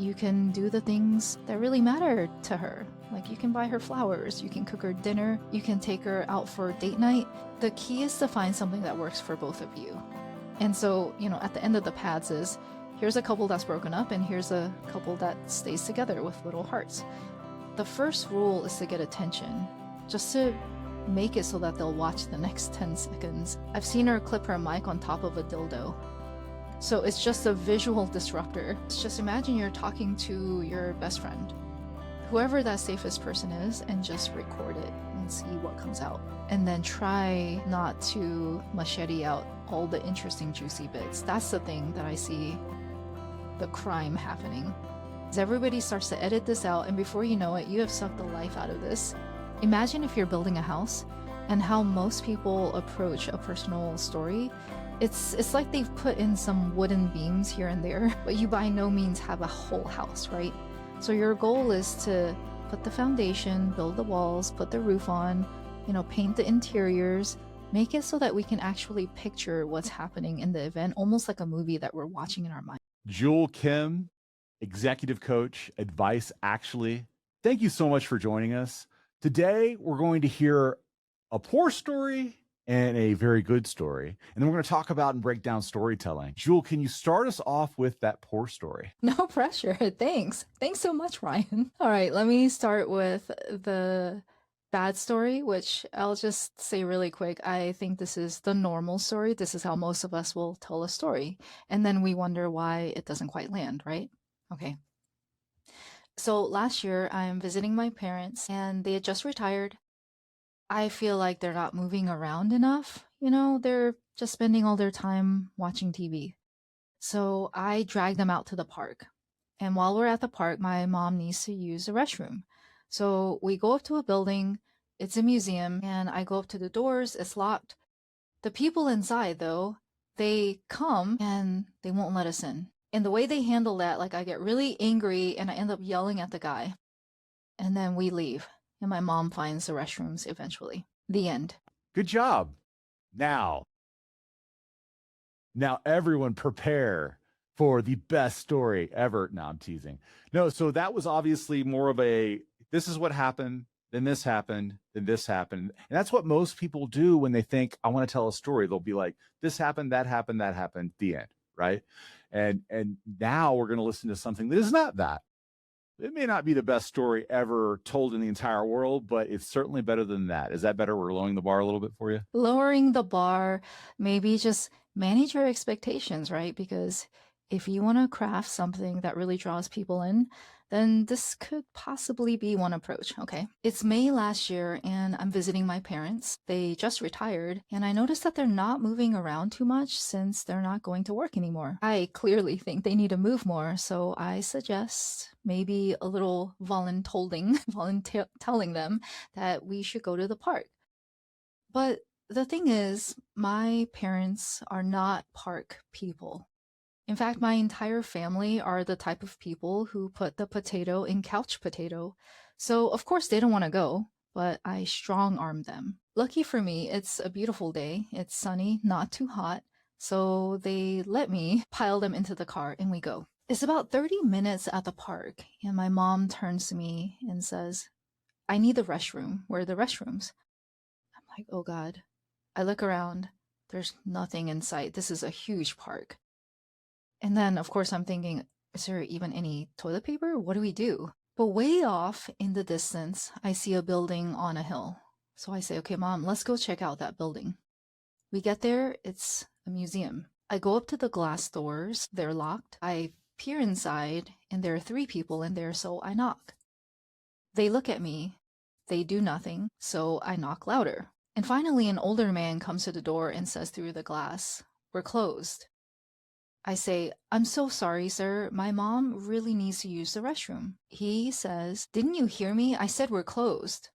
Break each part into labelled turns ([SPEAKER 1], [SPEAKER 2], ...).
[SPEAKER 1] you can do the things that really matter to her. Like you can buy her flowers, you can cook her dinner, you can take her out for date night. The key is to find something that works for both of you. And so, at the end of the pads is, here's a couple that's broken up and here's a couple that stays together with little hearts. The first rule is to get attention, just to make it so that they'll watch the next 10 seconds. I've seen her clip her mic on top of a dildo. So it's just a visual disruptor. Just imagine you're talking to your best friend, whoever that safest person is, and just record it and see what comes out. And then try not to machete out all the interesting juicy bits. That's the thing that I see the crime happening. As everybody starts to edit this out, and before you know it, you have sucked the life out of this. Imagine if you're building a house and how most people approach a personal story. It's like they've put in some wooden beams here and there, but you by no means have a whole house, right? So your goal is to put the foundation, build the walls, put the roof on, paint the interiors, make it so that we can actually picture what's happening in the event, almost like a movie that we're watching in our mind.
[SPEAKER 2] Jule Kim, executive coach, Advice Actually. Thank you so much for joining us. Today, we're going to hear a poor story and a very good story. And then we're going to talk about and break down storytelling. Jule, can you start us off with that poor story?
[SPEAKER 1] No pressure. Thanks. Thanks so much, Ryan. All right, let me start with the bad story, which I'll just say really quick. I think this is the normal story. This is how most of us will tell a story. And then we wonder why it doesn't quite land, right? Okay. So last year, I'm visiting my parents and they had just retired. I feel like they're not moving around enough. They're just spending all their time watching TV. So I drag them out to the park. And while we're at the park, my mom needs to use the restroom. So we go up to a building, it's a museum, and I go up to the doors, it's locked. The people inside, though, they come and they won't let us in. And the way they handle that, I get really angry and I end up yelling at the guy. And then we leave. And my mom finds the restrooms eventually. The end.
[SPEAKER 2] Good job. Now everyone prepare for the best story ever. No, I'm teasing. No, so that was obviously more of this is what happened, then this happened, then this happened. And that's what most people do when they think, I want to tell a story. They'll be like, this happened, that happened, the end, right? And now we're going to listen to something that is not that. It may not be the best story ever told in the entire world, but it's certainly better than that. Is that better? We're lowering the bar a little bit for you?
[SPEAKER 1] Lowering the bar, maybe just manage your expectations, right? Because if you want to craft something that really draws people in, then this could possibly be one approach, okay? It's May last year and I'm visiting my parents. They just retired and I noticed that they're not moving around too much since they're not going to work anymore. I clearly think they need to move more, so I suggest maybe a little voluntelling them that we should go to the park. But the thing is, my parents are not park people. In fact, my entire family are the type of people who put the potato in couch potato. So of course they don't want to go, but I strong arm them. Lucky for me, it's a beautiful day. It's sunny, not too hot. So they let me pile them into the car and we go. It's about 30 minutes at the park and my mom turns to me and says, I need the restroom. Where are the restrooms? I'm like, oh God. I look around. There's nothing in sight. This is a huge park. And then, of course, I'm thinking, is there even any toilet paper? What do we do? But way off in the distance, I see a building on a hill. So I say, okay, Mom, let's go check out that building. We get there, it's a museum. I go up to the glass doors, they're locked. I peer inside, and there are 3 people in there, so I knock. They look at me, they do nothing, so I knock louder. And finally, an older man comes to the door and says through the glass, we're closed. I say, I'm so sorry, sir. My mom really needs to use the restroom. He says, didn't you hear me? I said we're closed.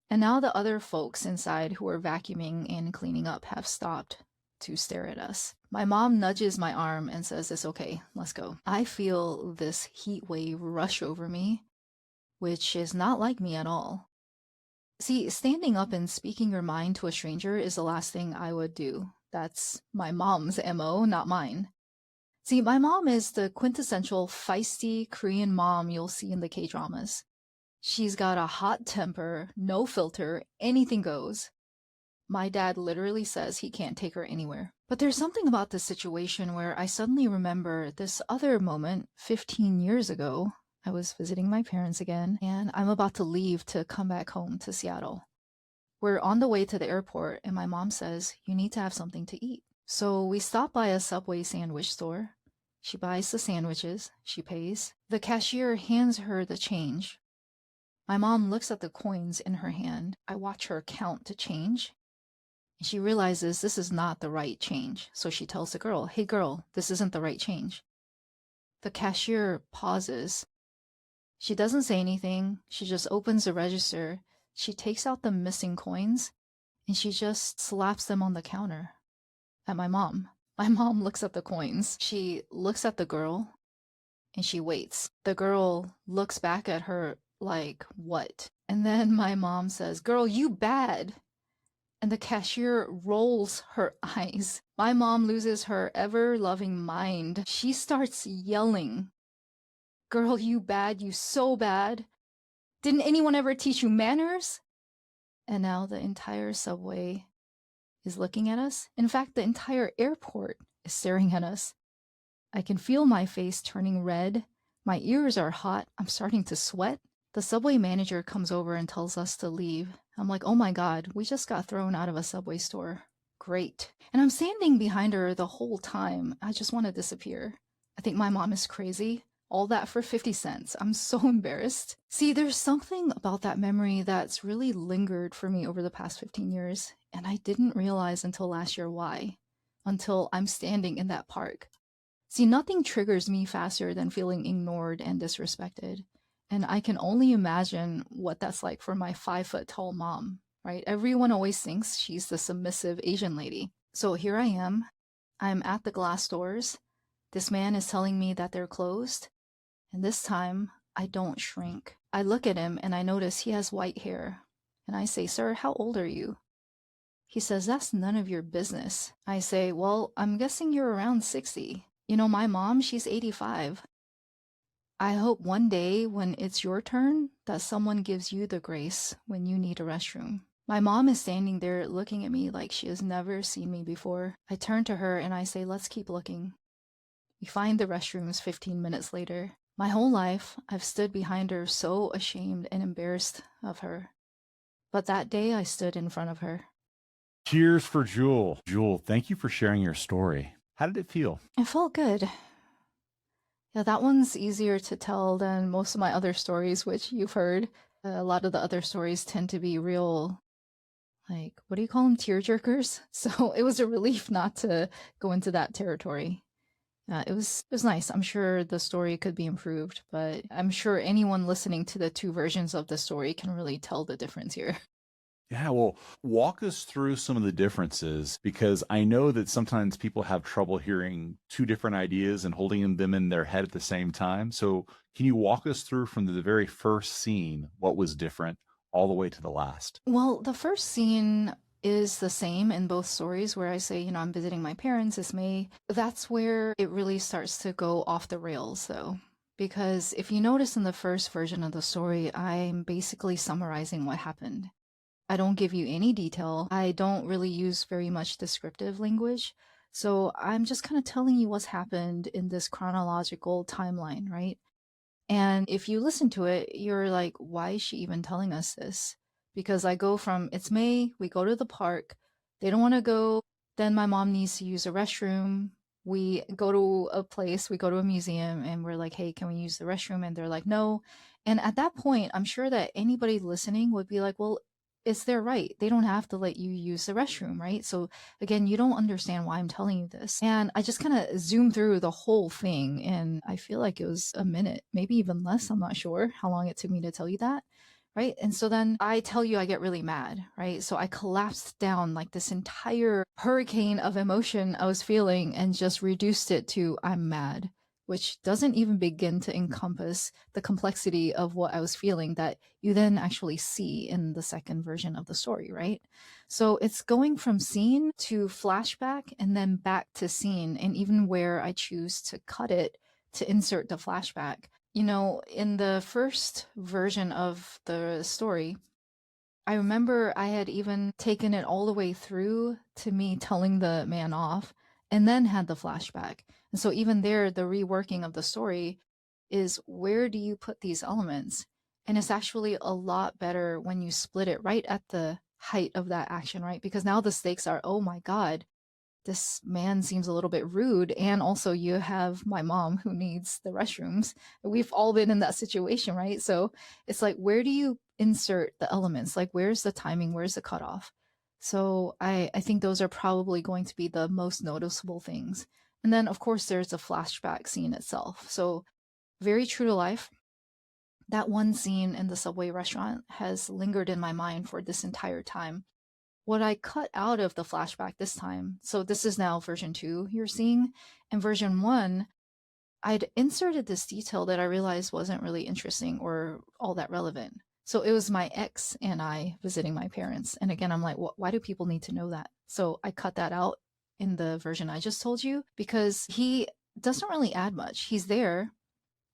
[SPEAKER 1] And now the other folks inside who are vacuuming and cleaning up have stopped to stare at us. My mom nudges my arm and says, it's okay, let's go. I feel this heat wave rush over me, which is not like me at all. See, standing up and speaking your mind to a stranger is the last thing I would do. That's my mom's MO, not mine. See, my mom is the quintessential feisty Korean mom you'll see in the K dramas. She's got a hot temper, no filter, anything goes. My dad literally says he can't take her anywhere. But there's something about this situation where I suddenly remember this other moment 15 years ago. I was visiting my parents again, and I'm about to leave to come back home to Seattle. We're on the way to the airport, and my mom says, "You need to have something to eat." So we stop by a Subway sandwich store. She buys the sandwiches, she pays. The cashier hands her the change. My mom looks at the coins in her hand. I watch her count to change. She realizes this is not the right change. So she tells the girl, "Hey girl, this isn't the right change." The cashier pauses. She doesn't say anything. She just opens the register. She takes out the missing coins and she just slaps them on the counter at my mom. My mom looks at the coins. She looks at the girl and she waits. The girl looks back at her like, "What?" And then my mom says, "Girl, you bad." And the cashier rolls her eyes. My mom loses her ever-loving mind. She starts yelling, "Girl, you bad, you so bad. Didn't anyone ever teach you manners?" And now the entire subway is looking at us. In fact, the entire airport is staring at us. I can feel my face turning red. My ears are hot. I'm starting to sweat. The subway manager comes over and tells us to leave. I'm like, "Oh my God, we just got thrown out of a subway store. Great." And I'm standing behind her the whole time. I just want to disappear. I think my mom is crazy. All that for 50 cents. I'm so embarrassed. See, there's something about that memory that's really lingered for me over the past 15 years, and I didn't realize until last year why. Until I'm standing in that park. See, nothing triggers me faster than feeling ignored and disrespected. And I can only imagine what that's like for my 5 foot tall mom, right? Everyone always thinks she's the submissive Asian lady. So here I am. I'm at the glass doors. This man is telling me that they're closed. And this time, I don't shrink. I look at him and I notice he has white hair. And I say, "Sir, how old are you?" He says, "That's none of your business." I say, "Well, I'm guessing you're around 60. You know, my mom, she's 85. I hope one day when it's your turn that someone gives you the grace when you need a restroom." My mom is standing there looking at me like she has never seen me before. I turn to her and I say, "Let's keep looking." We find the restrooms 15 minutes later. My whole life, I've stood behind her so ashamed and embarrassed of her. But that day I stood in front of her.
[SPEAKER 2] Cheers for Jule. Jule, thank you for sharing your story. How did it feel?
[SPEAKER 1] It felt good. Yeah, that one's easier to tell than most of my other stories, which you've heard. A lot of the other stories tend to be real, like, what do you call them? Tearjerkers. So it was a relief not to go into that territory. It was nice. I'm sure the story could be improved, but I'm sure anyone listening to the two versions of the story can really tell the difference here.
[SPEAKER 2] Yeah, well, walk us through some of the differences because I know that sometimes people have trouble hearing two different ideas and holding them in their head at the same time. So, can you walk us through from the very first scene what was different all the way to the last?
[SPEAKER 1] Well, the first scene is the same in both stories where I say, I'm visiting my parents, it's May. That's where it really starts to go off the rails, though. Because if you notice in the first version of the story, I'm basically summarizing what happened. I don't give you any detail. I don't really use very much descriptive language. So I'm just kind of telling you what's happened in this chronological timeline, right? And if you listen to it, you're like, why is she even telling us this? Because I go from, it's May, we go to the park, they don't want to go, then my mom needs to use a restroom. We go to a place, we go to a museum, and we're like, "Hey, can we use the restroom?" And they're like, "No." And at that point, I'm sure that anybody listening would be like, "Well, it's their right. They don't have to let you use the restroom, right?" So again, you don't understand why I'm telling you this. And I just kind of zoom through the whole thing, and I feel like it was a minute, maybe even less. I'm not sure how long it took me to tell you that. Right. And so then I tell you, I get really mad. Right. So I collapsed down like this entire hurricane of emotion I was feeling and just reduced it to I'm mad. which doesn't even begin to encompass the complexity of what I was feeling that you then actually see in the second version of the story, right? So it's going from scene to flashback and then back to scene, and even where I choose to cut it to insert the flashback. In the first version of the story, I remember I had even taken it all the way through to me telling the man off and then had the flashback. And so even there, the reworking of the story is, where do you put these elements? And it's actually a lot better when you split it right at the height of that action, right? Because now the stakes are, oh my God, this man seems a little bit rude. And also, you have my mom who needs the restrooms. We've all been in that situation, right? So it's like, where do you insert the elements? Like, where's the timing? Where's the cutoff? So I think those are probably going to be the most noticeable things. And then, of course, there's the flashback scene itself. So, very true to life. That one scene in the Subway restaurant has lingered in my mind for this entire time. What I cut out of the flashback this time, so this is now version 2 you're seeing. In version 1, I'd inserted this detail that I realized wasn't really interesting or all that relevant. So it was my ex and I visiting my parents. And again, I'm like, why do people need to know that? So I cut that out in the version I just told you because he doesn't really add much. He's there,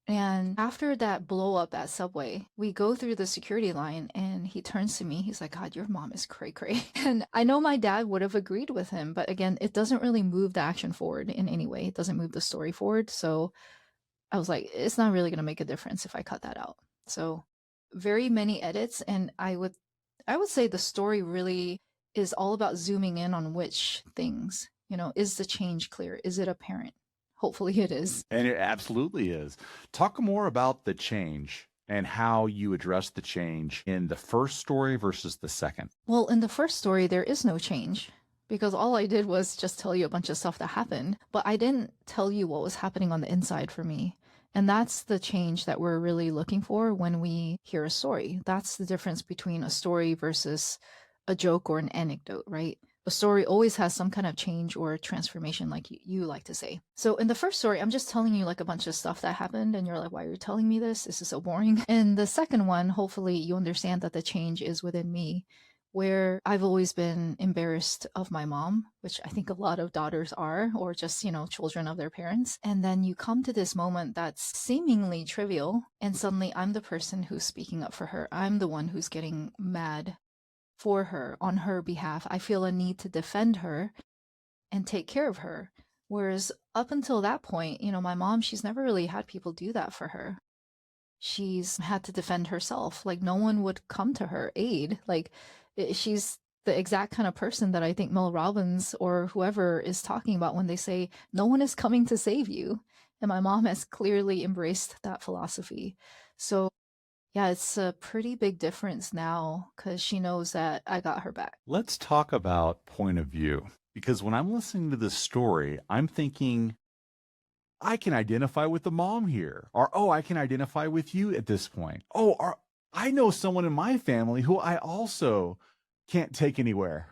[SPEAKER 1] and after that blow up at Subway, we go through the security line and he turns to me. He's like, God, your mom is cray cray. And I know my dad would have agreed with him, but again, it doesn't really move the action forward in any way. It doesn't move the story forward. So I was like, it's not really going to make a difference if I cut that out. So very many edits. And I would say the story really is all about zooming in on which things, is the change clear? Is it apparent? Hopefully it is.
[SPEAKER 2] And it absolutely is. Talk more about the change and how you address the change in the first story versus the second.
[SPEAKER 1] Well, in the first story, there is no change because all I did was just tell you a bunch of stuff that happened, but I didn't tell you what was happening on the inside for me. And that's the change that we're really looking for when we hear a story. That's the difference between a story versus a joke or an anecdote, right? A story always has some kind of change or transformation, like you like to say. So in the first story, I'm just telling you like a bunch of stuff that happened, and you're like, why are you telling me this? This is so boring. In the second one, hopefully you understand that the change is within me, where I've always been embarrassed of my mom, which I think a lot of daughters are, or just, children of their parents. And then you come to this moment that's seemingly trivial, and suddenly I'm the person who's speaking up for her. I'm the one who's getting mad for her on her behalf. I feel a need to defend her and take care of her. Whereas up until that point, my mom, she's never really had people do that for her. She's had to defend herself. Like, no one would come to her aid. Like, she's the exact kind of person that I think Mel Robbins or whoever is talking about when they say, no one is coming to save you. And my mom has clearly embraced that philosophy. So yeah, it's a pretty big difference now because she knows that I got her back.
[SPEAKER 2] Let's talk about point of view. Because when I'm listening to this story, I'm thinking, I can identify with the mom here. Or, oh, I can identify with you at this point. Oh, I know someone in my family who I also can't take anywhere,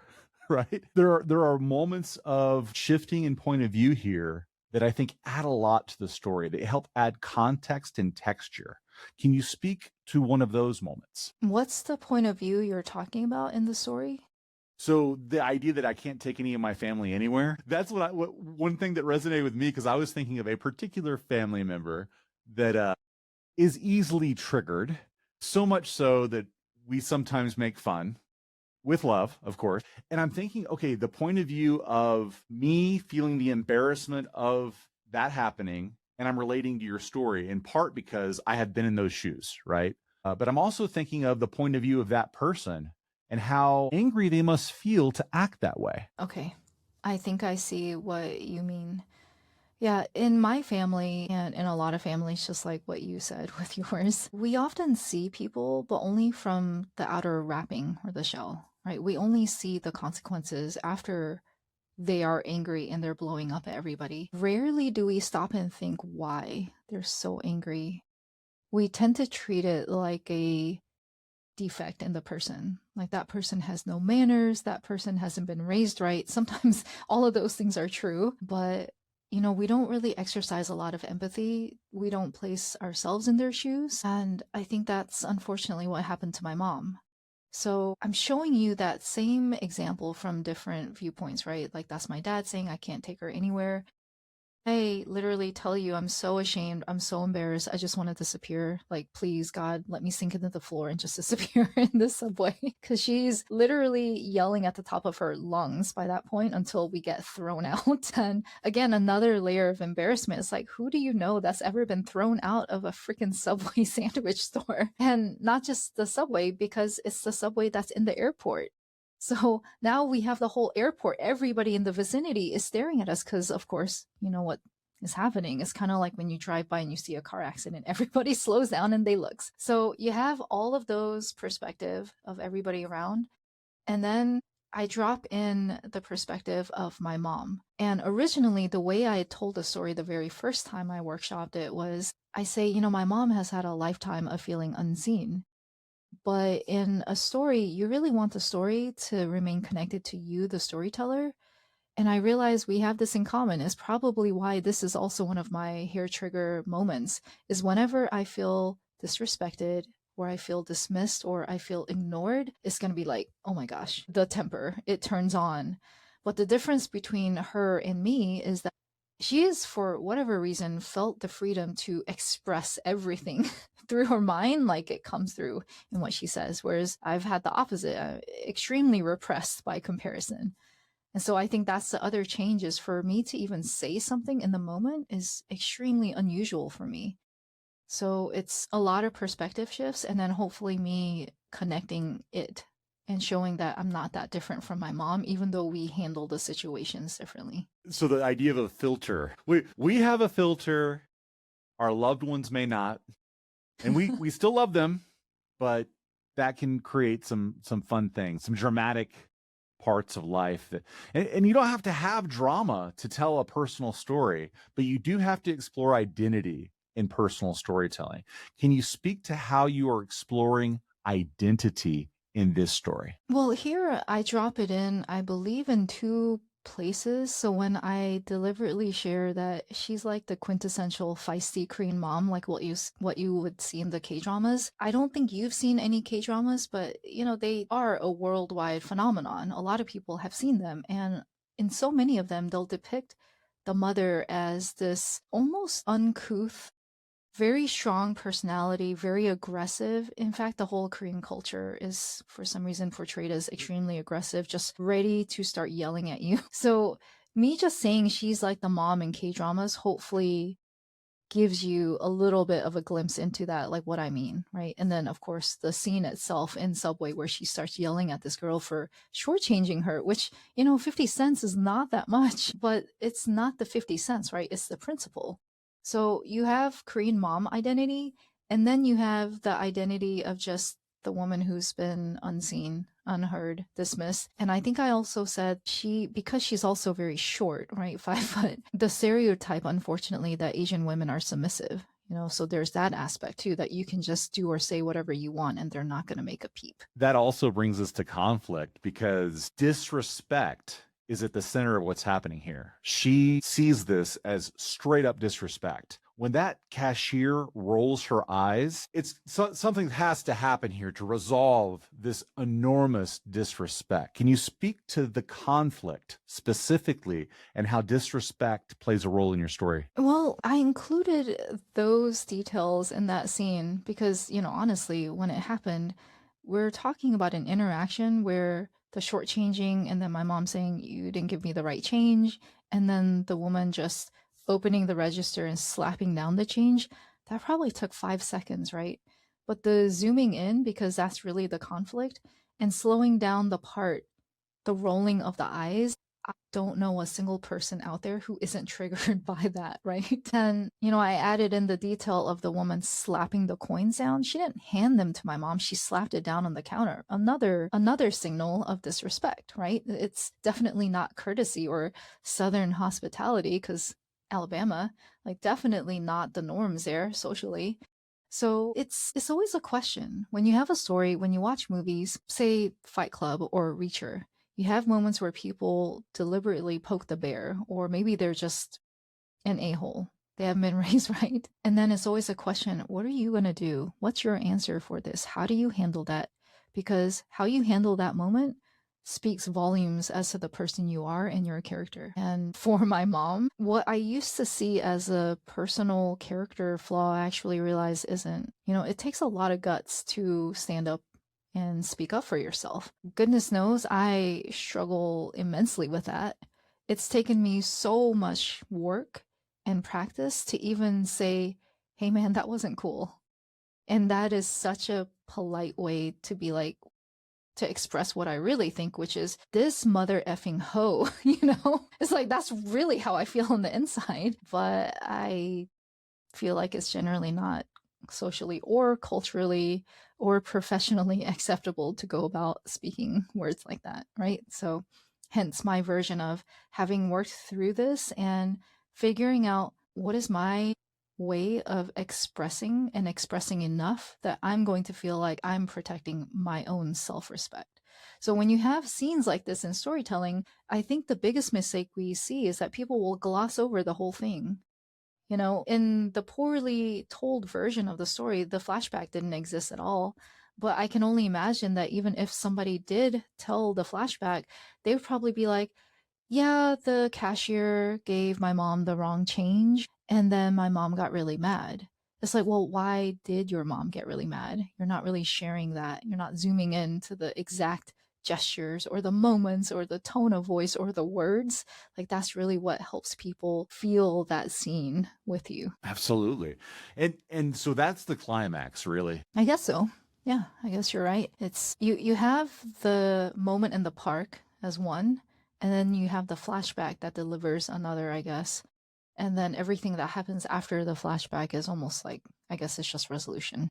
[SPEAKER 2] right? There are moments of shifting in point of view here that I think add a lot to the story. They help add context and texture. Can you speak to one of those moments?
[SPEAKER 1] What's the point of view you're talking about in the story?
[SPEAKER 2] So the idea that I can't take any of my family anywhere, that's one thing that resonated with me, because I was thinking of a particular family member that is easily triggered, so much so that we sometimes make fun with love, of course. And I'm thinking, okay, the point of view of me feeling the embarrassment of that happening, and I'm relating to your story in part because I have been in those shoes, right? But I'm also thinking of the point of view of that person and how angry they must feel to act that way.
[SPEAKER 1] Okay, I think I see what you mean. Yeah, in my family and in a lot of families, just like what you said with yours, we often see people, but only from the outer wrapping or the shell, right? We only see the consequences after they are angry and they're blowing up at everybody. Rarely do we stop and think why they're so angry. We tend to treat it like a defect in the person. Like, that person has no manners, that person hasn't been raised right. Sometimes all of those things are true, but we don't really exercise a lot of empathy. We don't place ourselves in their shoes. And I think that's unfortunately what happened to my mom. So I'm showing you that same example from different viewpoints, right? Like that's my dad saying I can't take her anywhere. I literally tell you, I'm so ashamed. I'm so embarrassed. I just want to disappear. Like, please, God, let me sink into the floor and just disappear in the subway. Because she's literally yelling at the top of her lungs by that point until we get thrown out. And again, another layer of embarrassment. It's like, who do you know that's ever been thrown out of a freaking Subway sandwich store? And not just the Subway, because it's the Subway that's in the airport. So now we have the whole airport. Everybody in the vicinity is staring at us because, of course, you know what is happening. It's kind of like when you drive by and you see a car accident, everybody slows down and they look. So you have all of those perspective of everybody around. And then I drop in the perspective of my mom. And originally, the way I told the story the very first time I workshopped it was I say, my mom has had a lifetime of feeling unseen. But in a story, you really want the story to remain connected to you, the storyteller. And I realize we have this in common. Is probably why this is also one of my hair trigger moments is whenever I feel disrespected or I feel dismissed or I feel ignored, it's going to be like, oh my gosh, the temper, it turns on. But the difference between her and me is that she is, for whatever reason, felt the freedom to express everything through her mind, like it comes through in what she says. Whereas I've had the opposite, extremely repressed by comparison. And so I think that's the other change is for me to even say something in the moment is extremely unusual for me. So it's a lot of perspective shifts and then hopefully me connecting it and showing that I'm not that different from my mom, even though we handle the situations differently.
[SPEAKER 2] So the idea of a filter, we have a filter, our loved ones may not, and we still love them, but that can create some fun things, some dramatic parts of life that and you don't have to have drama to tell a personal story, but you do have to explore identity in personal storytelling. Can you speak to how you are exploring identity in this story?
[SPEAKER 1] Well, here I drop it in, I believe, in two places. So when I deliberately share that she's like the quintessential feisty Korean mom, like what you would see in the K-dramas. I don't think you've seen any K-dramas, but they are a worldwide phenomenon. A lot of people have seen them, and in so many of them, they'll depict the mother as this almost uncouth, very strong personality, very aggressive. In fact, the whole Korean culture is for some reason portrayed as extremely aggressive, just ready to start yelling at you. So, me just saying she's like the mom in K dramas hopefully gives you a little bit of a glimpse into that, like what I mean, right? And then, of course, the scene itself in Subway where she starts yelling at this girl for shortchanging her, which, 50 cents is not that much, but it's not the 50 cents, right? It's the principle. So you have Korean mom identity, and then you have the identity of just the woman who's been unseen, unheard, dismissed. And I think I also said because she's also very short, right? 5 foot, the stereotype, unfortunately, that Asian women are submissive. So there's that aspect too, that you can just do or say whatever you want and they're not going to make a peep.
[SPEAKER 2] That also brings us to conflict because disrespect is at the center of what's happening here. She sees this as straight up disrespect. When that cashier rolls her eyes, something has to happen here to resolve this enormous disrespect. Can you speak to the conflict specifically and how disrespect plays a role in your story?
[SPEAKER 1] Well, I included those details in that scene because, honestly, when it happened, we're talking about an interaction where the shortchanging and then my mom saying, you didn't give me the right change, and then the woman just opening the register and slapping down the change, that probably took 5 seconds, right? But the zooming in, because that's really the conflict, and slowing down the rolling of the eyes, I don't know a single person out there who isn't triggered by that, right? And, I added in the detail of the woman slapping the coins down. She didn't hand them to my mom. She slapped it down on the counter. Another signal of disrespect, right? It's definitely not courtesy or Southern hospitality because Alabama, like definitely not the norms there socially. So it's always a question. When you have a story, when you watch movies, say Fight Club or Reacher, you have moments where people deliberately poke the bear, or maybe they're just an a-hole. They haven't been raised right. And then it's always a question, what are you going to do? What's your answer for this? How do you handle that? Because how you handle that moment speaks volumes as to the person you are and your character. And for my mom, what I used to see as a personal character flaw, I actually realized isn't. It takes a lot of guts to stand up and speak up for yourself. Goodness knows I struggle immensely with that. It's taken me so much work and practice to even say, hey man, that wasn't cool. And that is such a polite way to be like, to express what I really think, which is this mother effing hoe, It's like that's really how I feel on the inside. But I feel like it's generally not socially or culturally or professionally acceptable to go about speaking words like that, right? So, hence my version of having worked through this and figuring out what is my way of expressing and expressing enough that I'm going to feel like I'm protecting my own self respect. So, when you have scenes like this in storytelling, I think the biggest mistake we see is that people will gloss over the whole thing. In the poorly told version of the story, the flashback didn't exist at all. But I can only imagine that even if somebody did tell the flashback, they would probably be like, yeah, the cashier gave my mom the wrong change, and then my mom got really mad. It's like, well, why did your mom get really mad? You're not really sharing that. You're not zooming in to the exact gestures or the moments or the tone of voice or the words. Like, that's really what helps people feel that scene with you.
[SPEAKER 2] Absolutely. And so that's the climax, really.
[SPEAKER 1] I guess so. Yeah, I guess you're right. It's you have the moment in the park as one, and then you have the flashback that delivers another, I guess. And then everything that happens after the flashback is almost like, I guess it's just resolution.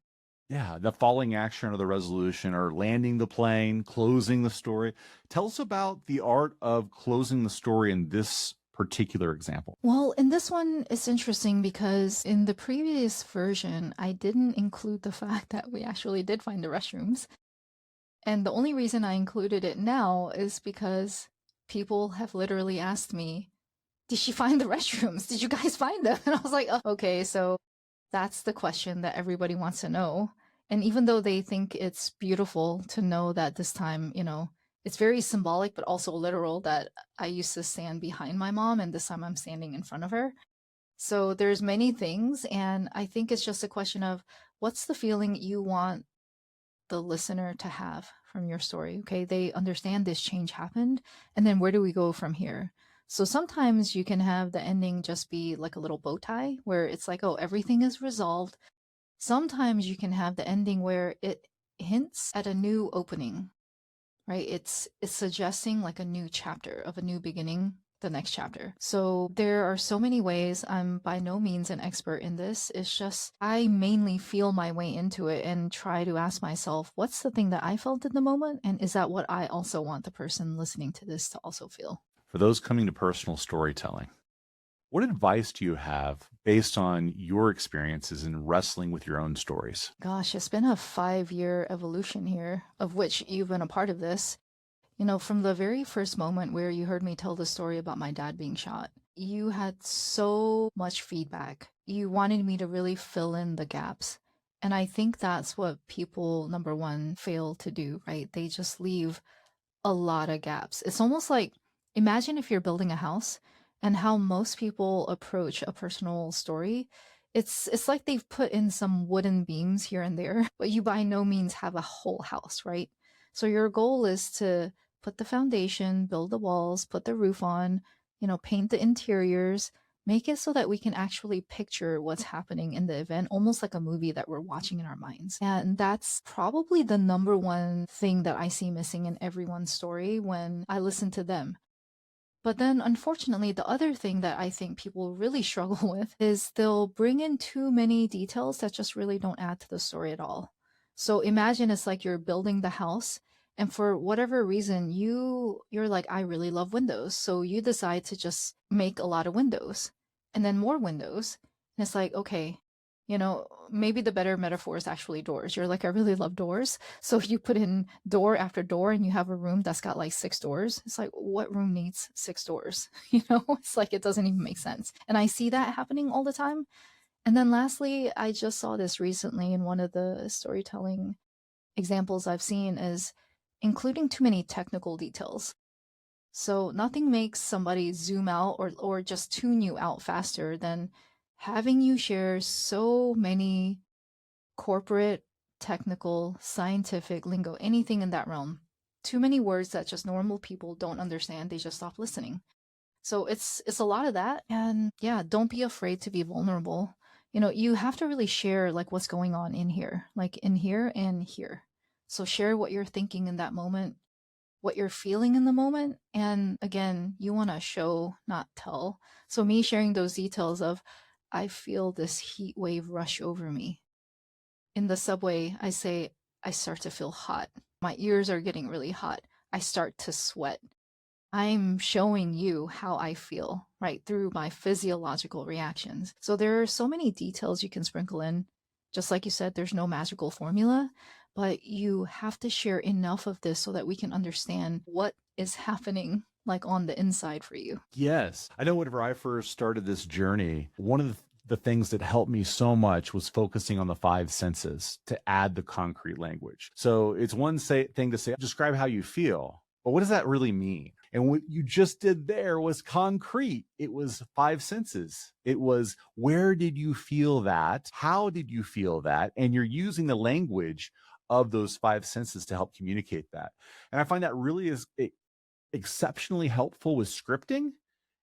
[SPEAKER 2] Yeah, the falling action or the resolution or landing the plane, closing the story. Tell us about the art of closing the story in this particular example.
[SPEAKER 1] Well, in this one, it's interesting because in the previous version, I didn't include the fact that we actually did find the restrooms. And the only reason I included it now is because people have literally asked me, did she find the restrooms? Did you guys find them? And I was like, oh, okay, so that's the question that everybody wants to know. And even though they think it's beautiful to know that this time, it's very symbolic, but also literal that I used to stand behind my mom and this time I'm standing in front of her. So there's many things. And I think it's just a question of what's the feeling you want the listener to have from your story. Okay, they understand this change happened, and then where do we go from here? So sometimes you can have the ending just be like a little bow tie where it's like, oh, everything is resolved. Sometimes you can have the ending where it hints at a new opening, right? It's suggesting like a new chapter of a new beginning, the next chapter. So there are so many ways. I'm by no means an expert in this. It's just I mainly feel my way into it and try to ask myself, what's the thing that I felt in the moment? And is that what I also want the person listening to this to also feel?
[SPEAKER 2] For those coming to personal storytelling, what advice do you have based on your experiences in wrestling with your own stories?
[SPEAKER 1] Gosh, it's been a 5-year evolution here, of which you've been a part of this. From the very first moment where you heard me tell the story about my dad being shot, you had so much feedback. You wanted me to really fill in the gaps. And I think that's what people, number one, fail to do, right? They just leave a lot of gaps. It's almost like imagine if you're building a house and how most people approach a personal story. It's like they've put in some wooden beams here and there, but you by no means have a whole house, right? So your goal is to put the foundation, build the walls, put the roof on, paint the interiors, make it so that we can actually picture what's happening in the event, almost like a movie that we're watching in our minds. And that's probably the number one thing that I see missing in everyone's story when I listen to them. But then, unfortunately, the other thing that I think people really struggle with is they'll bring in too many details that just really don't add to the story at all. So imagine it's like you're building the house, and for whatever reason, you're like, I really love windows, so you decide to just make a lot of windows, and then more windows, and it's like, okay, Maybe the better metaphor is actually doors. You're like, I really love doors. So if you put in door after door and you have a room that's got like six doors, it's like, what room needs six doors? It's like it doesn't even make sense. And I see that happening all the time. And then lastly, I just saw this recently in one of the storytelling examples I've seen is including too many technical details. So nothing makes somebody zoom out or just tune you out faster than having you share so many corporate, technical, scientific lingo, anything in that realm. Too many words that just normal people don't understand. They just stop listening. So it's a lot of that. And yeah, don't be afraid to be vulnerable. You have to really share like what's going on in here, like in here and here. So share what you're thinking in that moment, what you're feeling in the moment. And again, you want to show, not tell. So me sharing those details of I feel this heat wave rush over me. In the subway, I say I start to feel hot. My ears are getting really hot. I start to sweat. I'm showing you how I feel, right, through my physiological reactions. So there are so many details you can sprinkle in. Just like you said, there's no magical formula, but you have to share enough of this so that we can understand what is happening like on the inside for you.
[SPEAKER 2] Yes. I know whenever I first started this journey, one of the things that helped me so much was focusing on the five senses to add the concrete language. So it's one thing to say, describe how you feel, but what does that really mean? And what you just did there was concrete. It was five senses. It was, where did you feel that? How did you feel that? And you're using the language of those five senses to help communicate that. And I find that really is exceptionally helpful with scripting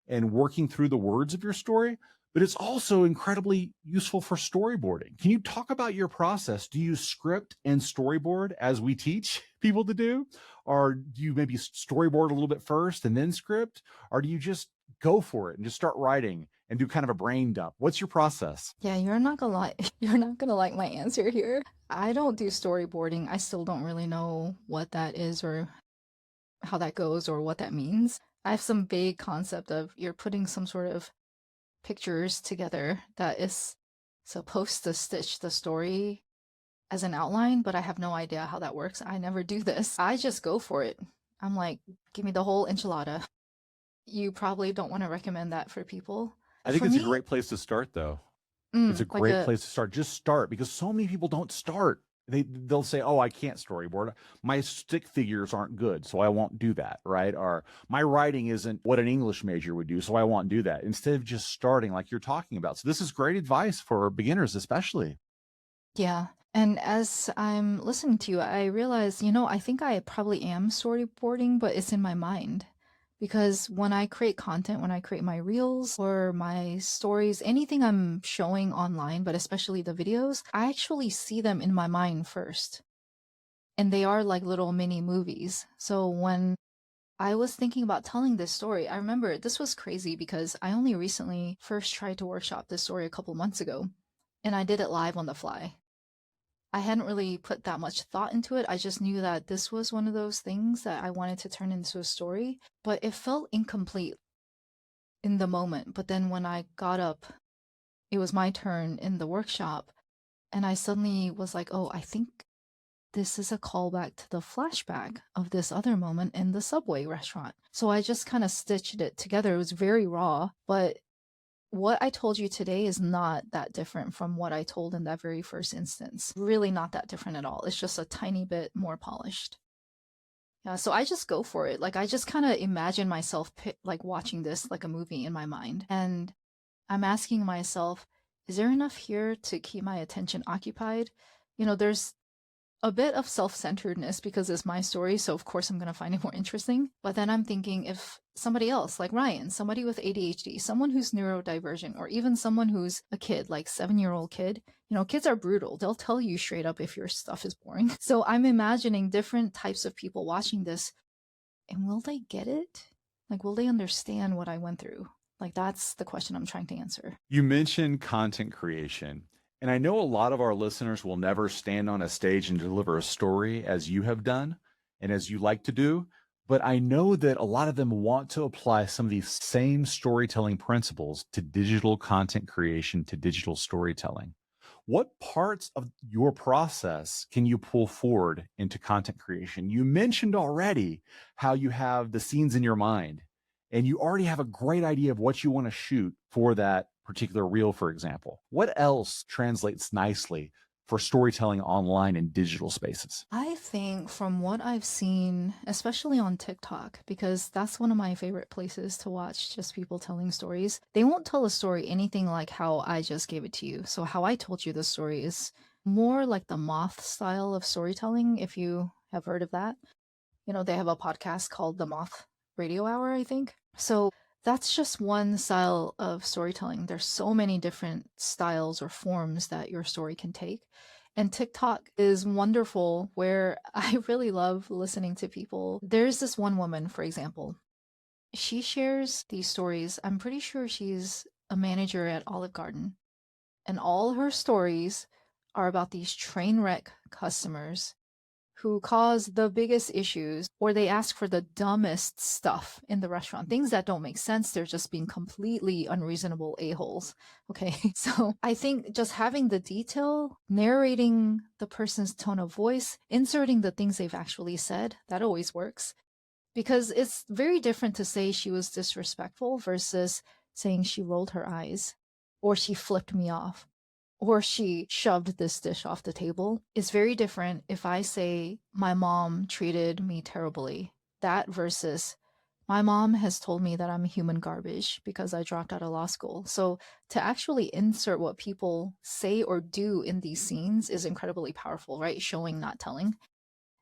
[SPEAKER 2] and working through the words of your story, but it's also incredibly useful for storyboarding. Can you talk about your process? Do you script and storyboard as we teach people to do? Or do you maybe storyboard a little bit first and then script? Or do you just go for it and just start writing and do kind of a brain dump? What's your process?
[SPEAKER 1] Yeah, you're not gonna like you're not gonna like my answer here. I don't do storyboarding. I still don't really know what that is or how that goes or what that means. I have some vague concept of you're putting some sort of pictures together that is supposed to stitch the story as an outline, but I have no idea how that works. I never do this. I just go for it. I'm like, give me the whole enchilada. You probably don't want to recommend that for people.
[SPEAKER 2] I think
[SPEAKER 1] For
[SPEAKER 2] it's a
[SPEAKER 1] me,
[SPEAKER 2] great place to start, though. It's a
[SPEAKER 1] like
[SPEAKER 2] great
[SPEAKER 1] a
[SPEAKER 2] place to start. Just start, because so many people don't start. They'll say, "Oh, I can't storyboard. My stick figures aren't good, so I won't do that." Right? Or my writing isn't what an English major would do, so I won't do that. Instead of just starting like you're talking about. So this is great advice for beginners, especially.
[SPEAKER 1] Yeah. And as I'm listening to you, I realize, I think I probably am storyboarding, but it's in my mind. Because when I create content, when I create my reels or my stories, anything I'm showing online, but especially the videos, I actually see them in my mind first. And they are like little mini movies. So when I was thinking about telling this story, I remember this was crazy because I only recently first tried to workshop this story a couple months ago, and I did it live on the fly. I hadn't really put that much thought into it. I just knew that this was one of those things that I wanted to turn into a story, but it felt incomplete in the moment. But then when I got up, it was my turn in the workshop, and I suddenly was like, oh, I think this is a callback to the flashback of this other moment in the Subway restaurant. So I just kind of stitched it together. It was very raw, but what I told you today is not that different from what I told in that very first instance. Really not that different at all. It's just a tiny bit more polished. Yeah, so I just go for it. Like I just kind of imagine myself like watching this like a movie in my mind. And I'm asking myself, is there enough here to keep my attention occupied? There's a bit of self-centeredness because it's my story, so of course I'm going to find it more interesting. But then I'm thinking if somebody else, like Ryan, somebody with ADHD, someone who's neurodivergent, or even someone who's a kid, like 7-year-old kid, kids are brutal. They'll tell you straight up if your stuff is boring. So I'm imagining different types of people watching this, and will they get it? Like, will they understand what I went through? Like, that's the question I'm trying to answer.
[SPEAKER 2] You mentioned content creation. And I know a lot of our listeners will never stand on a stage and deliver a story as you have done and as you like to do. But I know that a lot of them want to apply some of these same storytelling principles to digital content creation, to digital storytelling. What parts of your process can you pull forward into content creation? You mentioned already how you have the scenes in your mind and you already have a great idea of what you want to shoot for that particular reel, for example. What else translates nicely for storytelling online in digital spaces?
[SPEAKER 1] I think from what I've seen, especially on TikTok, because that's one of my favorite places to watch just people telling stories, they won't tell a story anything like how I just gave it to you. So, how I told you the story is more like the moth style of storytelling, if you have heard of that. They have a podcast called The Moth Radio Hour, I think. So, that's just one style of storytelling. There's so many different styles or forms that your story can take. And TikTok is wonderful where I really love listening to people. There's this one woman, for example, she shares these stories. I'm pretty sure she's a manager at Olive Garden, and all her stories are about these train wreck customers who cause the biggest issues, or they ask for the dumbest stuff in the restaurant, things that don't make sense. They're just being completely unreasonable a-holes. Okay. So I think just having the detail, narrating the person's tone of voice, inserting the things they've actually said, that always works. Because it's very different to say she was disrespectful versus saying she rolled her eyes or she flipped me off or she shoved this dish off the table. Is very different if I say my mom treated me terribly. That versus my mom has told me that I'm human garbage because I dropped out of law school. So to actually insert what people say or do in these scenes is incredibly powerful, right? Showing, not telling.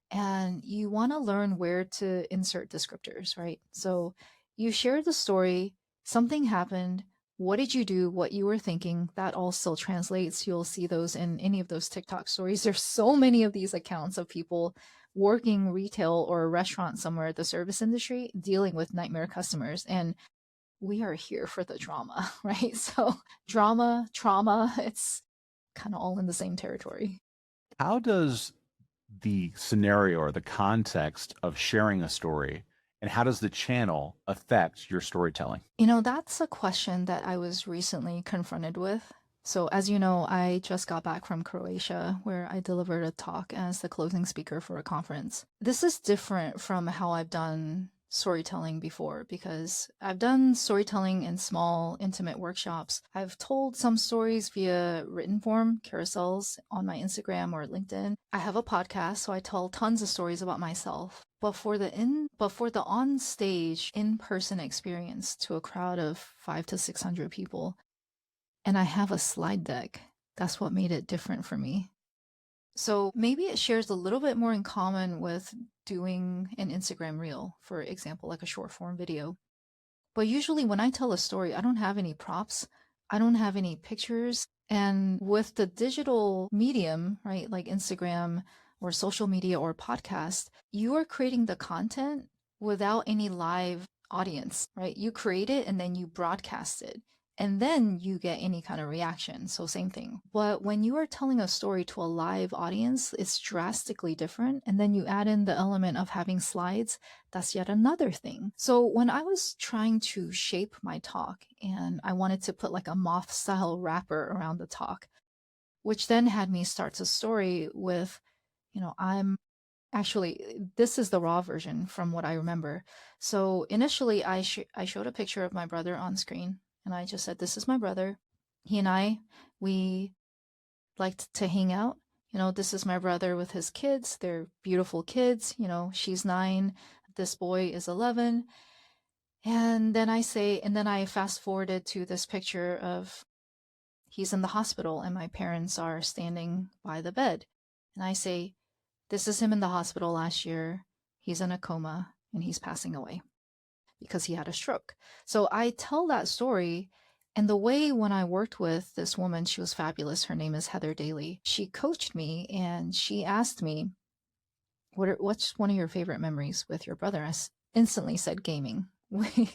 [SPEAKER 1] And you want to learn where to insert descriptors, right? So you share the story, something happened, what did you do, what you were thinking, that all still translates. You'll see those in any of those TikTok stories. There's so many of these accounts of people working retail or a restaurant somewhere, the service industry, dealing with nightmare customers. And we are here for the drama, right? So drama, trauma, it's kind of all in the same territory.
[SPEAKER 2] How does the scenario or the context of sharing a story and how does the channel affect your storytelling?
[SPEAKER 1] That's a question that I was recently confronted with. So, as you know, I just got back from Croatia where I delivered a talk as the closing speaker for a conference. This is different from how I've done storytelling before because I've done storytelling in small, intimate workshops. I've told some stories via written form, carousels on my Instagram or LinkedIn. I have a podcast, so I tell tons of stories about myself. But for the on stage in person experience to a crowd of 500 to 600 people, and I have a slide deck, that's what made it different for me. So maybe it shares a little bit more in common with doing an Instagram reel, for example, like a short form video. But usually when I tell a story, I don't have any props, I don't have any pictures. And with the digital medium, right, like Instagram or social media or podcast, you are creating the content without any live audience, right? You create it and then you broadcast it. And then you get any kind of reaction. So, same thing. But when you are telling a story to a live audience, it's drastically different. And then you add in the element of having slides, that's yet another thing. So when I was trying to shape my talk and I wanted to put like a moth style wrapper around the talk, which then had me start the story with, I'm actually, this is the raw version from what I remember. So initially, I showed a picture of my brother on screen and I just said, this is my brother. He and I, we liked to hang out. This is my brother with his kids. They're beautiful kids. She's 9, this boy is 11. And then I fast forwarded to this picture of he's in the hospital and my parents are standing by the bed. And I say, this is him in the hospital last year. He's in a coma and he's passing away because he had a stroke. So I tell that story. And the way when I worked with this woman, she was fabulous. Her name is Heather Daly. She coached me and she asked me, what's one of your favorite memories with your brother? I instantly said gaming.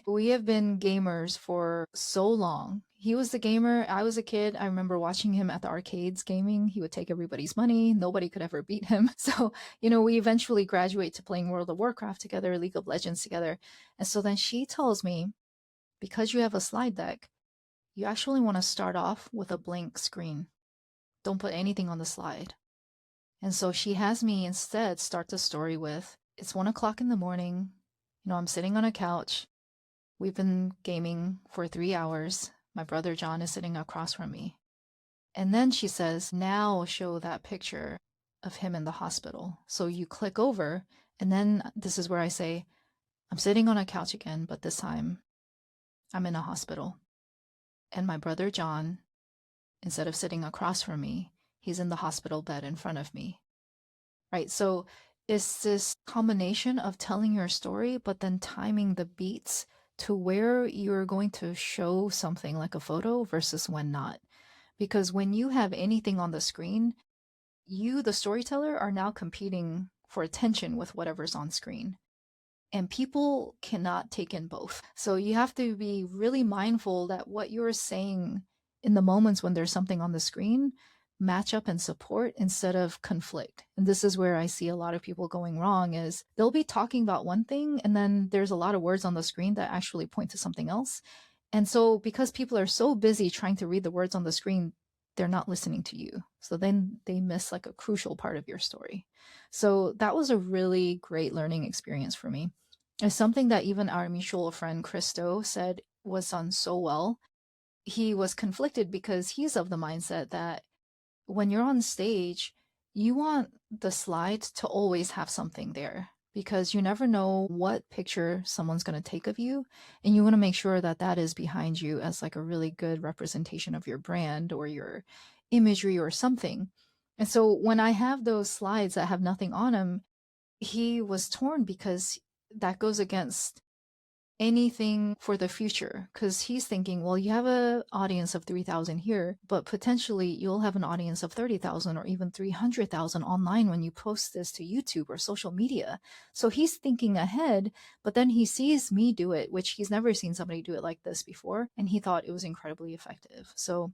[SPEAKER 1] We have been gamers for so long. He was the gamer. I was a kid. I remember watching him at the arcades gaming. He would take everybody's money. Nobody could ever beat him. So, we eventually graduate to playing World of Warcraft together, League of Legends together. And so then she tells me, because you have a slide deck, you actually want to start off with a blank screen. Don't put anything on the slide. And so she has me instead start the story with, it's 1 o'clock in the morning. I'm sitting on a couch. We've been gaming for 3 hours. My brother John is sitting across from me. And then she says, now show that picture of him in the hospital. So you click over, and then this is where I say, I'm sitting on a couch again, but this time I'm in a hospital. And my brother John, instead of sitting across from me, he's in the hospital bed in front of me. Right? So it's this combination of telling your story, but then timing the beats to where you're going to show something like a photo versus when not. Because when you have anything on the screen, you, the storyteller, are now competing for attention with whatever's on screen. And people cannot take in both. So you have to be really mindful that what you're saying in the moments when there's something on the screen match up and support instead of conflict. And this is where I see a lot of people going wrong is they'll be talking about one thing and then there's a lot of words on the screen that actually point to something else. And so because people are so busy trying to read the words on the screen, they're not listening to you. So then they miss like a crucial part of your story. So that was a really great learning experience for me. It's something that even our mutual friend Christo said was done so well. He was conflicted because he's of the mindset that when you're on stage, you want the slide to always have something there because you never know what picture someone's going to take of you. And you want to make sure that that is behind you as like a really good representation of your brand or your imagery or something. And so when I have those slides that have nothing on them, he was torn because that goes against anything for the future because he's thinking, well, you have an audience of 3,000 here, but potentially you'll have an audience of 30,000 or even 300,000 online when you post this to YouTube or social media. So he's thinking ahead, but then he sees me do it, which he's never seen somebody do it like this before, and he thought it was incredibly effective. So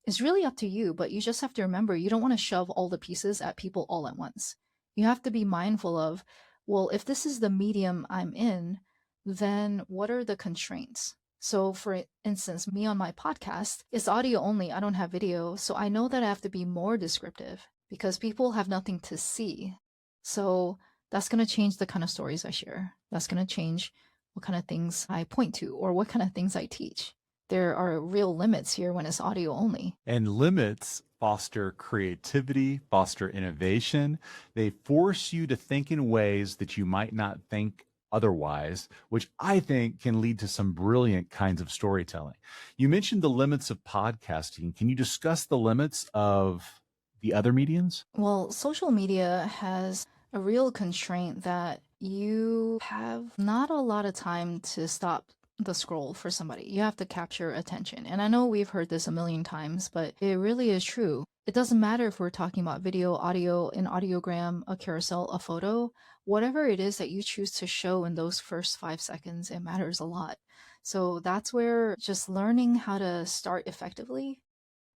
[SPEAKER 1] it's really up to you, but you just have to remember you don't want to shove all the pieces at people all at once. You have to be mindful of, well, if this is the medium I'm in, then what are the constraints? So, for instance, me on my podcast, it's audio only. I don't have video. So I know that I have to be more descriptive because people have nothing to see. So that's going to change the kind of stories I share. That's going to change what kind of things I point to or what kind of things I teach. There are real limits here when it's audio only.
[SPEAKER 2] And limits foster creativity, foster innovation. They force you to think in ways that you might not think otherwise, which I think can lead to some brilliant kinds of storytelling. You mentioned the limits of podcasting. Can you discuss the limits of the other mediums?
[SPEAKER 1] Well, social media has a real constraint that you have not a lot of time to stop the scroll for somebody. You have to capture attention. And I know we've heard this a million times, but it really is true. It doesn't matter if we're talking about video, audio, an audiogram, a carousel, a photo, whatever it is that you choose to show in those first 5 seconds, it matters a lot. So that's where just learning how to start effectively.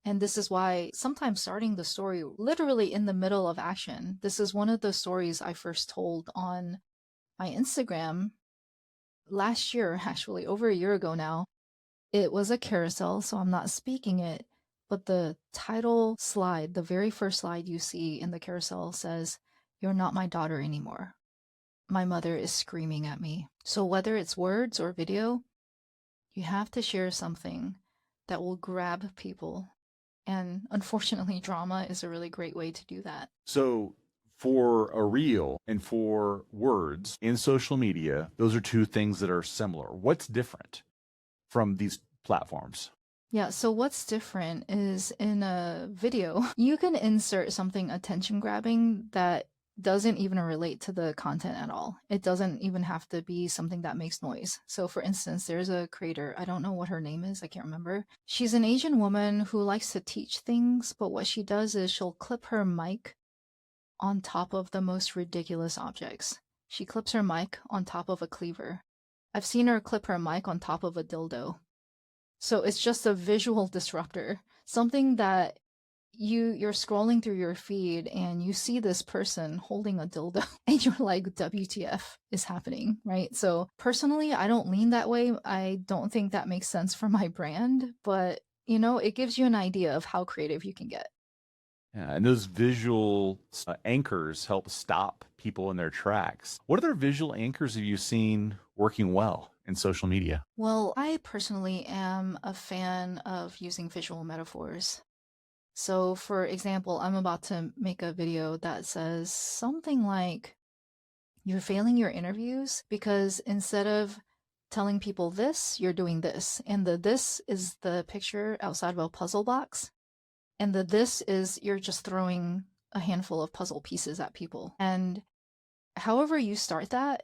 [SPEAKER 1] And this is why sometimes starting the story literally in the middle of action. This is one of the stories I first told on my Instagram last year, actually, over a year ago now. It was a carousel, so I'm not speaking it, but the title slide, the very first slide you see in the carousel says, "You're not my daughter anymore. My mother is screaming at me." So whether it's words or video, you have to share something that will grab people. And unfortunately, drama is a really great way to do that.
[SPEAKER 2] So, for a reel and for words in social media, those are two things that are similar. What's different from these platforms?
[SPEAKER 1] Yeah, so what's different is in a video, you can insert something attention grabbing that doesn't even relate to the content at all. It doesn't even have to be something that makes noise. So for instance, there's a creator, I don't know what her name is, I can't remember. She's an Asian woman who likes to teach things, but what she does is she'll clip her mic on top of the most ridiculous objects. She clips her mic on top of a cleaver. I've seen her clip her mic on top of a dildo. So it's just a visual disruptor, something that you're scrolling through your feed and you see this person holding a dildo and you're like, WTF is happening, right? So personally, I don't lean that way. I don't think that makes sense for my brand, but it gives you an idea of how creative you can get.
[SPEAKER 2] Yeah, and those visual anchors help stop people in their tracks. What other visual anchors have you seen working well in social media?
[SPEAKER 1] Well, I personally am a fan of using visual metaphors. So, for example, I'm about to make a video that says something like, you're failing your interviews because instead of telling people this, you're doing this. And the this is the picture outside of a puzzle box. And the this is you're just throwing a handful of puzzle pieces at people. And however you start that,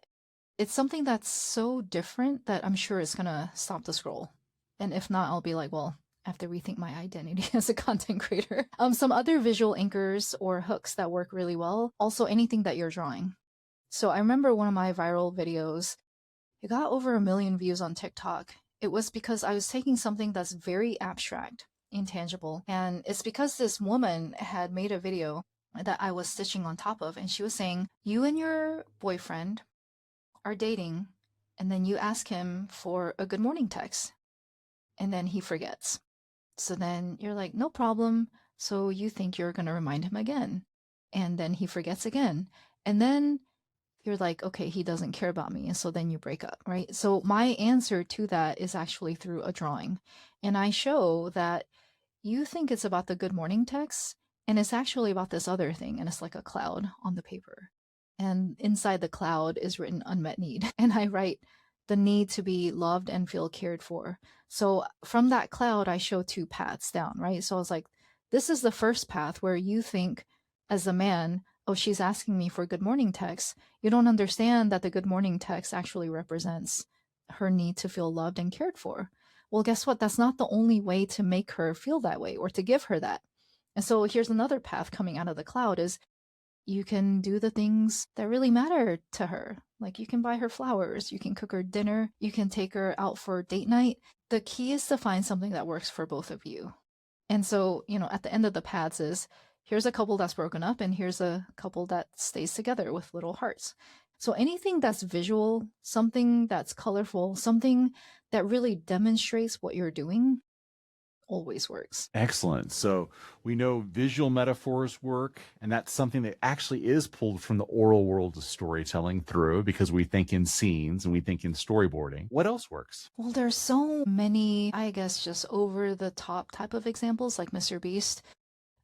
[SPEAKER 1] it's something that's so different that I'm sure it's gonna stop the scroll. And if not, I'll be like, well, I have to rethink my identity as a content creator. Some other visual anchors or hooks that work really well, also anything that you're drawing. So I remember one of my viral videos, it got over 1 million views on TikTok. It was because I was taking something that's very abstract, intangible, and it's because this woman had made a video that I was stitching on top of, and she was saying, you and your boyfriend are dating, and then you ask him for a good morning text, and then he forgets. So then you're like, no problem. So you think you're going to remind him again, and then he forgets again. And then you're like, okay, he doesn't care about me. And so then you break up, right? So my answer to that is actually through a drawing. And I show that you think it's about the good morning text, and it's actually about this other thing. And it's like a cloud on the paper. And inside the cloud is written unmet need. And I write the need to be loved and feel cared for. So from that cloud, I show two paths down, right? So I was like, this is the first path where you think as a man, oh, she's asking me for good morning text. You don't understand that the good morning text actually represents her need to feel loved and cared for. Well, guess what? That's not the only way to make her feel that way or to give her that. And so here's another path coming out of the cloud is you can do the things that really matter to her. Like you can buy her flowers, you can cook her dinner, you can take her out for date night. The key is to find something that works for both of you. And so, at the end of the paths is here's a couple that's broken up and here's a couple that stays together with little hearts. So anything that's visual, something that's colorful, something that really demonstrates what you're doing always works.
[SPEAKER 2] Excellent. So we know visual metaphors work, and that's something that actually is pulled from the oral world of storytelling through because we think in scenes and we think in storyboarding. What else works?
[SPEAKER 1] Well, there's so many, I guess, just over the top type of examples like Mr. Beast.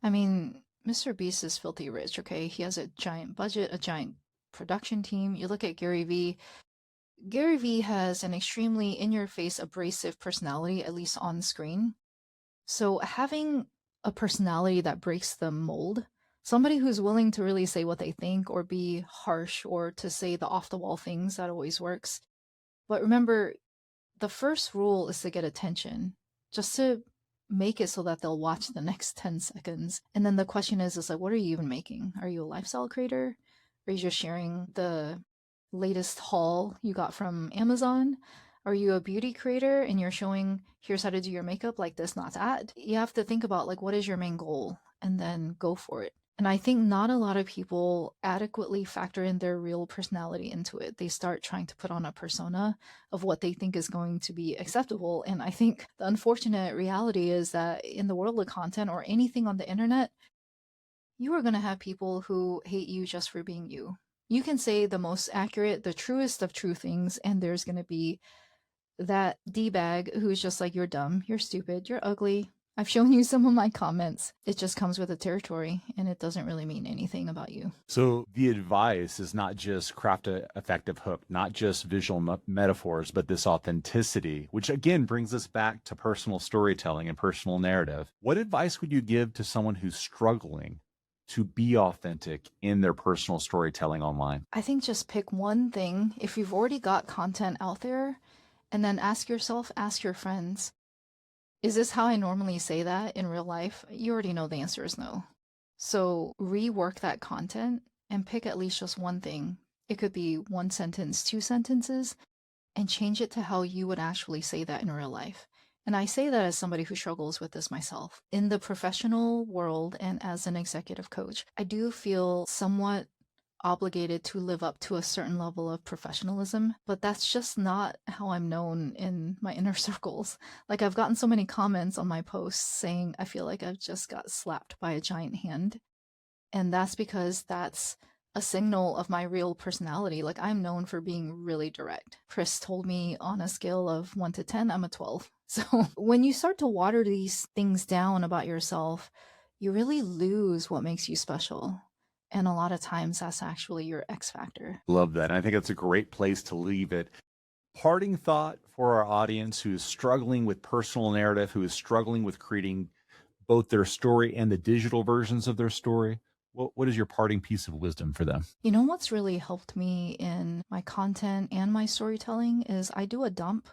[SPEAKER 1] I mean, Mr. Beast is filthy rich, okay? He has a giant budget, a giant production team. You look at Gary Vee. Gary Vee has an extremely in your face, abrasive personality, at least on screen. So having a personality that breaks the mold, somebody who's willing to really say what they think or be harsh or to say the off the wall things, that always works. But remember, the first rule is to get attention, just to make it so that they'll watch the next 10 seconds. And then the question is like, what are you even making? Are you a lifestyle creator? Are you just sharing the latest haul you got from Amazon? Are you a beauty creator and you're showing here's how to do your makeup like this, not that? You have to think about like what is your main goal and then go for it. And I think not a lot of people adequately factor in their real personality into it. They start trying to put on a persona of what they think is going to be acceptable. And I think the unfortunate reality is that in the world of content or anything on the internet, you are going to have people who hate you just for being you. You can say the most accurate, the truest of true things, and there's going to be that D-bag who's just like, you're dumb, you're stupid, you're ugly. I've shown you some of my comments. It just comes with the territory and it doesn't really mean anything about you.
[SPEAKER 2] So the advice is not just craft an effective hook, not just visual metaphors, but this authenticity, which again brings us back to personal storytelling and personal narrative. What advice would you give to someone who's struggling to be authentic in their personal storytelling online?
[SPEAKER 1] I think just pick one thing. If you've already got content out there, and then ask yourself, ask your friends, is this how I normally say that in real life? You already know the answer is no. So rework that content and pick at least just one thing. It could be one sentence, two sentences, and change it to how you would actually say that in real life. And I say that as somebody who struggles with this myself. In the professional world and as an executive coach, I do feel somewhat obligated to live up to a certain level of professionalism, but that's just not how I'm known in my inner circles. Like, I've gotten so many comments on my posts saying I feel like I've just got slapped by a giant hand. And that's because that's a signal of my real personality. Like, I'm known for being really direct. Chris told me on a scale of 1 to 10, I'm a 12. So when you start to water these things down about yourself, you really lose what makes you special. And a lot of times that's actually your X factor.
[SPEAKER 2] Love that. And I think that's a great place to leave it. Parting thought for our audience who is struggling with personal narrative, who is struggling with creating both their story and the digital versions of their story. What is your parting piece of wisdom for them?
[SPEAKER 1] You know what's really helped me in my content and my storytelling is I do a dump,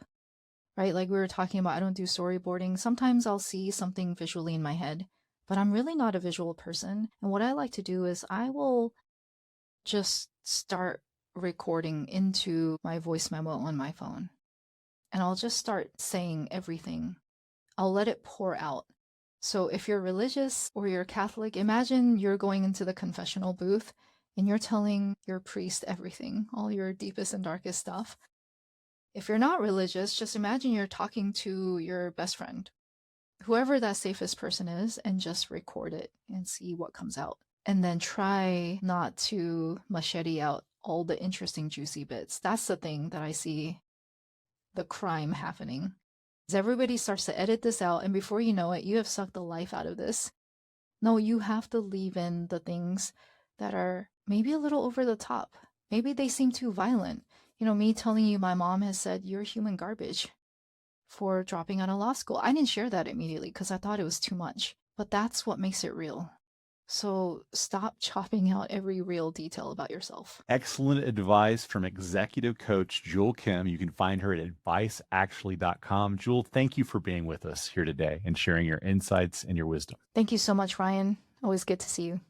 [SPEAKER 1] right? Like we were talking about, I don't do storyboarding. Sometimes I'll see something visually in my head, but I'm really not a visual person. And what I like to do is I will just start recording into my voice memo on my phone. And I'll just start saying everything. I'll let it pour out. So if you're religious or you're Catholic, imagine you're going into the confessional booth and you're telling your priest everything, all your deepest and darkest stuff. If you're not religious, just imagine you're talking to your best friend, whoever that safest person is, and just record it and see what comes out. And then try not to machete out all the interesting, juicy bits. That's the thing that I see the crime happening. As everybody starts to edit this out, and before you know it, you have sucked the life out of this. No, you have to leave in the things that are maybe a little over the top. Maybe they seem too violent. You know, me telling you my mom has said you're human garbage for dropping out of law school. I didn't share that immediately because I thought it was too much, but that's what makes it real. So stop chopping out every real detail about yourself.
[SPEAKER 2] Excellent advice from executive coach Jule Kim. You can find her at adviceactually.com. Jule, thank you for being with us here today and sharing your insights and your wisdom.
[SPEAKER 1] Thank you so much, Ryan. Always good to see you.